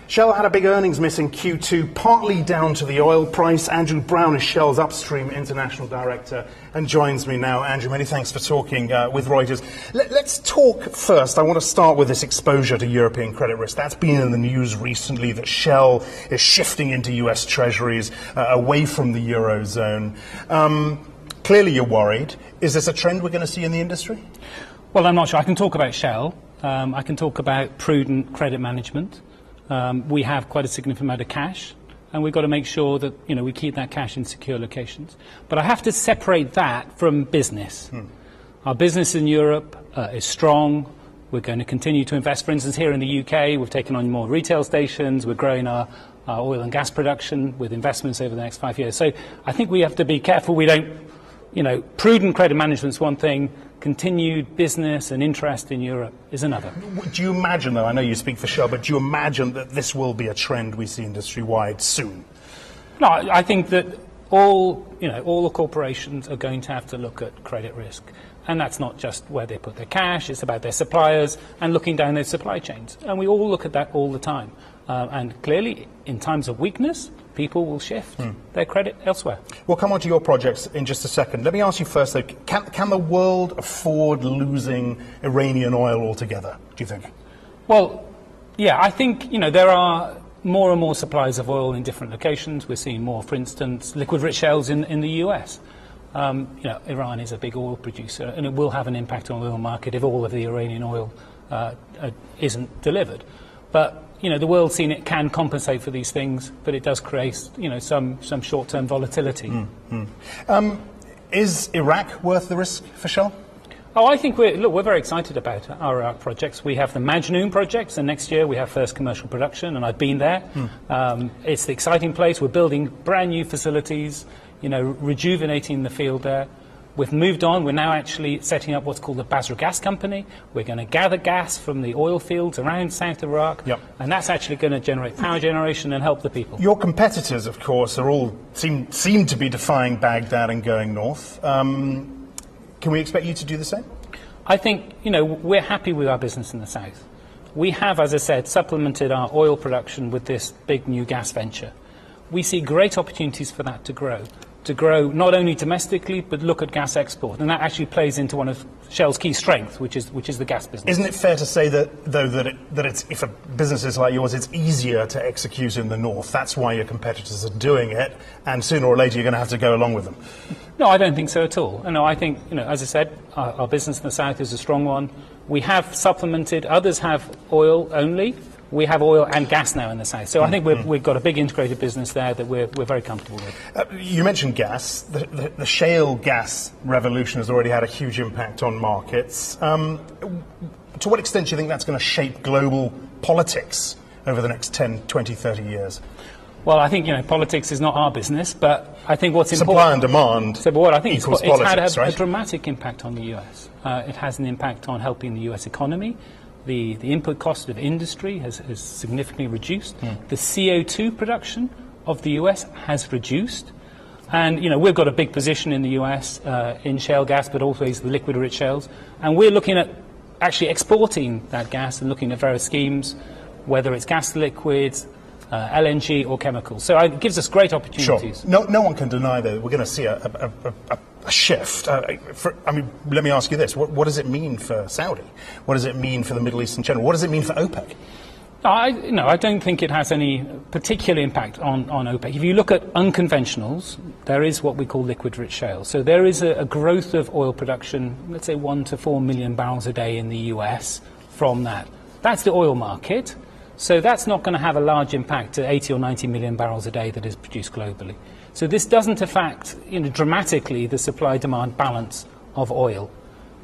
Shell had a big earnings miss in Q2, partly down to the oil price. Andrew Brown is Shell's Upstream International Director and joins me now. Andrew, many thanks for talking with Reuters. Let's talk first. I want to start with this exposure to European credit risk. That's been in the news recently, that Shell is shifting into US Treasuries away from the Eurozone. Clearly you're worried. Is this a trend we're going to see in the industry? Well, I'm not sure. I can talk about Shell. I can talk about prudent credit management. We have quite a significant amount of cash, and we've got to make sure that we keep that cash in secure locations. But I have to separate that from business. Our business in Europe is strong. We're going to continue to invest. For instance, here in the UK, we've taken on more retail stations. We're growing our oil and gas production with investments over the next 5 years. So I think we have to be careful we don't, prudent credit management is one thing. Continued business and interest in Europe is another. Do you imagine, though, I know you speak for Shell, but do you imagine that this will be a trend we see industry-wide soon? No, I think that all the corporations are going to have to look at credit risk. And that's not just where they put their cash, it's about their suppliers and looking down their supply chains. And we all look at that all the time. And clearly, in times of weakness, people will shift their credit elsewhere. We'll come on to your projects in just a second. Let me ask you first, though, can the world afford losing Iranian oil altogether, do you think? Well, yeah, I think, there are more and more supplies of oil in different locations. We're seeing more, for instance, liquid-rich shales in the US. Iran is a big oil producer, and it will have an impact on the oil market if all of the Iranian oil isn't delivered. But the world scene, it can compensate for these things, but it does create, some short-term volatility. Is Iraq worth the risk for Shell? Oh, I think we're very excited about our Iraq projects. We have the Majnoon projects, and next year we have first commercial production, and I've been there. It's the exciting place. We're building brand new facilities, rejuvenating the field there. We've moved on. We're now actually setting up what's called the Basra Gas Company. We're going to gather gas from the oil fields around South Iraq, and that's actually going to generate power generation and help the people. Your competitors, of course, are all seem to be defying Baghdad and going north. Can we expect you to do the same? I think, we're happy with our business in the south. We have, as I said, supplemented our oil production with this big new gas venture. We see great opportunities for that to grow not only domestically, but look at gas export. And that actually plays into one of Shell's key strengths, which is the gas business. Isn't it fair to say that it's, if a business is like yours, it's easier to execute in the north? That's why your competitors are doing it, and sooner or later you're going to have to go along with them. No, I don't think so at all. No, I think, as I said, our business in the south is a strong one. We have supplemented, others have oil only. We have oil and gas now in the south. So I think we've got a big integrated business there that we're very comfortable with. You mentioned gas. The shale gas revolution has already had a huge impact on markets. To what extent do you think that's going to shape global politics over the next 10, 20, 30 years? Well, I think, politics is not our business, but I think what's Supply important... and demand so, but what I think equals it's politics, had right? a dramatic impact on the US. It has an impact on helping the US economy. The input cost of industry has significantly reduced. The CO2 production of the US has reduced. And, we've got a big position in the US in shale gas, but also the liquid-rich shales. And we're looking at actually exporting that gas and looking at various schemes, whether it's gas to liquids, LNG or chemicals. So it gives us great opportunities. Sure. No one can deny that we're going to see a shift. Let me ask you this. What does it mean for Saudi? What does it mean for the Middle East in general? What does it mean for OPEC? I don't think it has any particular impact on OPEC. If you look at unconventionals, there is what we call liquid-rich shale. So there is a growth of oil production, let's say 1 to 4 million barrels a day in the US from that. That's the oil market. So that's not going to have a large impact to 80 or 90 million barrels a day that is produced globally. So this doesn't affect dramatically the supply-demand balance of oil.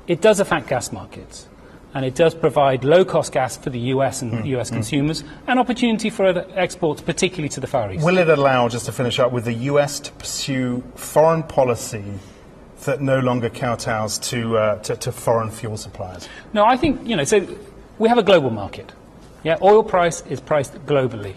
It does affect gas markets, and it does provide low-cost gas for the US and US consumers, and opportunity for other exports, particularly to the Far East. Will it allow, just to finish up, with the US to pursue foreign policy that no longer kowtows to foreign fuel suppliers? No, I think, so we have a global market. Yeah, oil price is priced globally.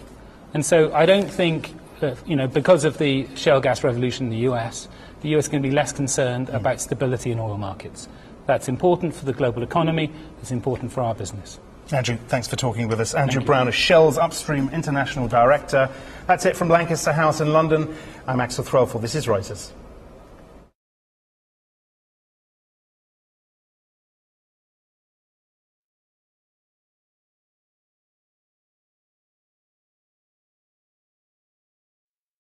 And so I don't think that, because of the shale gas revolution in the US is going to be less concerned about stability in oil markets. That's important for the global economy. It's important for our business. Andrew, thanks for talking with us. Andrew Brown is Shell's Upstream International Director. That's it from Lancaster House in London. I'm Axel Threlfall. This is Reuters.